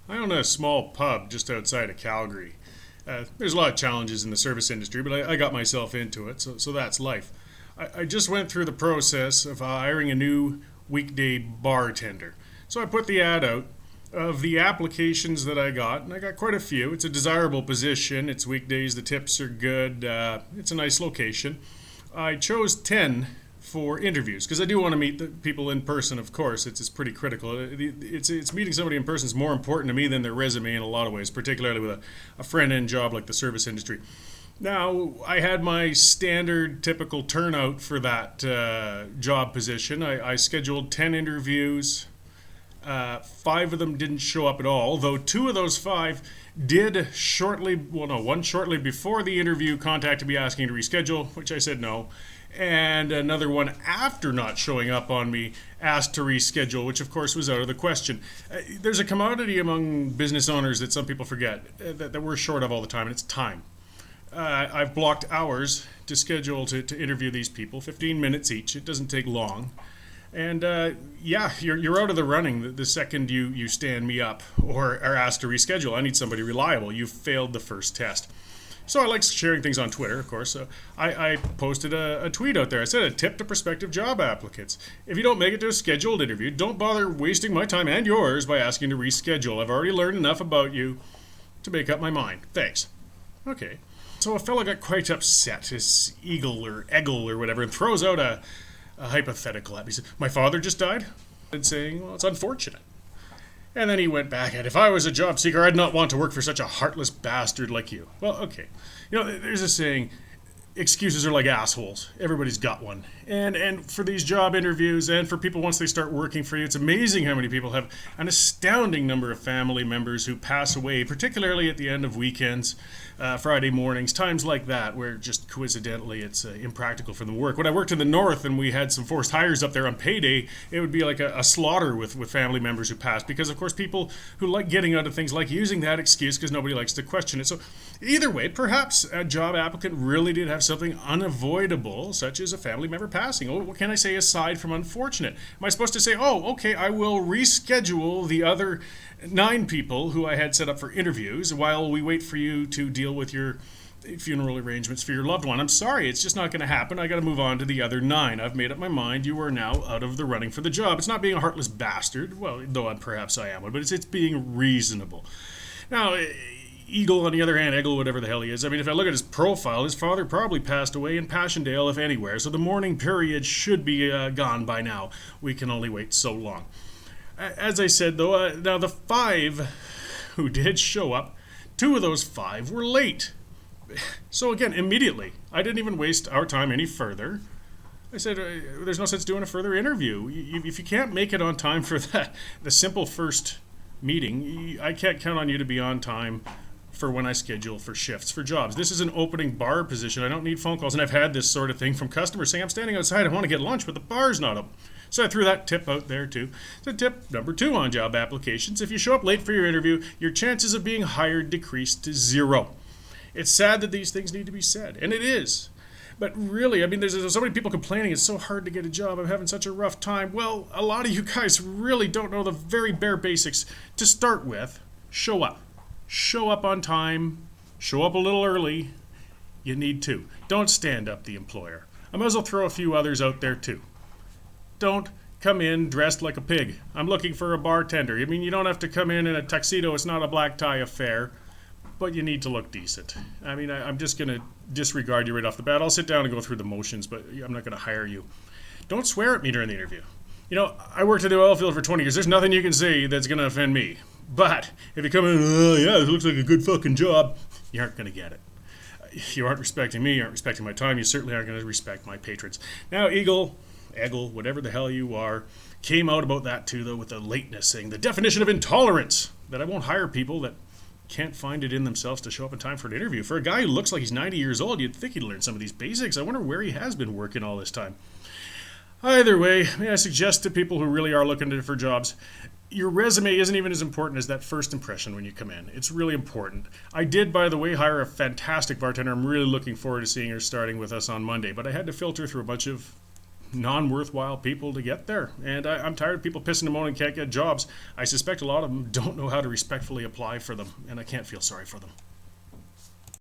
I own a small pub just outside of Calgary. There's a lot of challenges in the service industry, but I got myself into it, so that's life. I just went through the process of hiring a new weekday bartender. So I put the ad out of the applications that I got, and I got quite a few. It's a desirable position. It's weekdays, the tips are good, it's a nice location. I chose 10 for interviews because I do want to meet the people in person. Of course, it's pretty critical. It's meeting somebody in person is more important to me than their resume in a lot of ways, particularly with a front end job like the service industry. Now, I had my standard, typical turnout for that job position. I scheduled 10 interviews. Five of them didn't show up at all, though two of those five did shortly, well, no, one shortly before the interview contacted me asking to reschedule, which I said no. And another one after not showing up on me asked to reschedule, which of course was out of the question. There's a commodity among business owners that some people forget that we're short of all the time, and it's time. I've blocked hours to schedule to interview these people, 15 minutes each. It doesn't take long. And yeah, you're out of the running the second you stand me up or are asked to reschedule. I need somebody reliable. You failed the first test. So I like sharing things on Twitter, of course. So I posted a tweet out there. I said a tip to prospective job applicants. If you don't make it to a scheduled interview, don't bother wasting my time and yours by asking to reschedule. I've already learned enough about you to make up my mind. Thanks. Okay. So a fellow got quite upset, his eagle or eggle or whatever, and throws out a hypothetical at me. He said, my father just died? And saying, well, it's unfortunate. And then he went back at, if I was a job seeker, I'd not want to work for such a heartless bastard like you. Well, okay. You know, there's a saying, excuses are like assholes. Everybody's got one. And for these job interviews and for people once they start working for you, it's amazing how many people have an astounding number of family members who pass away, particularly at the end of weekends, Friday mornings, times like that, where just coincidentally it's impractical for them to work. When I worked in the north and we had some forced hires up there on payday, it would be like a slaughter with family members who passed, because of course people who like getting out of things like using that excuse because nobody likes to question it. So either way, perhaps a job applicant really did have something unavoidable, such as a family member passing. Oh, what can I say aside from unfortunate? Am I supposed to say, oh, okay, I will reschedule the other 9 people who I had set up for interviews while we wait for you to deal with your funeral arrangements for your loved one? I'm sorry, it's just not going to happen. I got to move on to the other 9. I've made up my mind. You are now out of the running for the job. It's not being a heartless bastard, well, though perhaps I am one, but it's being reasonable. Now, Eagle, on the other hand, Eggle, whatever the hell he is, I mean, if I look at his profile, his father probably passed away in Passchendaele, if anywhere, so the mourning period should be gone by now. We can only wait so long. As I said, though, now the 5 who did show up, 2 of those 5 were late. So again, immediately, I didn't even waste our time any further. I said, there's no sense doing a further interview. If you can't make it on time for the simple first meeting, I can't count on you to be on time for when I schedule for shifts, for jobs. This is an opening bar position. I don't need phone calls. And I've had this sort of thing from customers saying, I'm standing outside, I want to get lunch, but the bar's not open. So I threw that tip out there too. So tip number 2 on job applications, if you show up late for your interview, your chances of being hired decrease to 0. It's sad that these things need to be said, and it is. But really, I mean, there's so many people complaining it's so hard to get a job, I'm having such a rough time. Well, a lot of you guys really don't know the very bare basics. To start with, show up. Show up on time. Show up a little early. You need to. Don't stand up the employer. I might as well throw a few others out there too. Don't come in dressed like a pig. I'm looking for a bartender. I mean, you don't have to come in a tuxedo. It's not a black tie affair. But you need to look decent. I mean, I'm just going to disregard you right off the bat. I'll sit down and go through the motions, but I'm not going to hire you. Don't swear at me during the interview. You know, I worked at the oil field for 20 years. There's nothing you can say that's going to offend me. But if you come in, oh, yeah, it looks like a good fucking job, you aren't going to get it. You aren't respecting me, you aren't respecting my time, you certainly aren't going to respect my patrons. Now, Eagle, Eggle, whatever the hell you are, came out about that too, though, with the lateness, saying the definition of intolerance, that I won't hire people that can't find it in themselves to show up in time for an interview. For a guy who looks like he's 90 years old, you'd think he'd learn some of these basics. I wonder where he has been working all this time. Either way, may I suggest to people who really are looking for jobs, your resume isn't even as important as that first impression when you come in. It's really important. I did, by the way, hire a fantastic bartender. I'm really looking forward to seeing her starting with us on Monday, but I had to filter through a bunch of non-worthwhile people to get there. And I'm tired of people pissing and moaning can't get jobs. I suspect a lot of them don't know how to respectfully apply for them, and I can't feel sorry for them.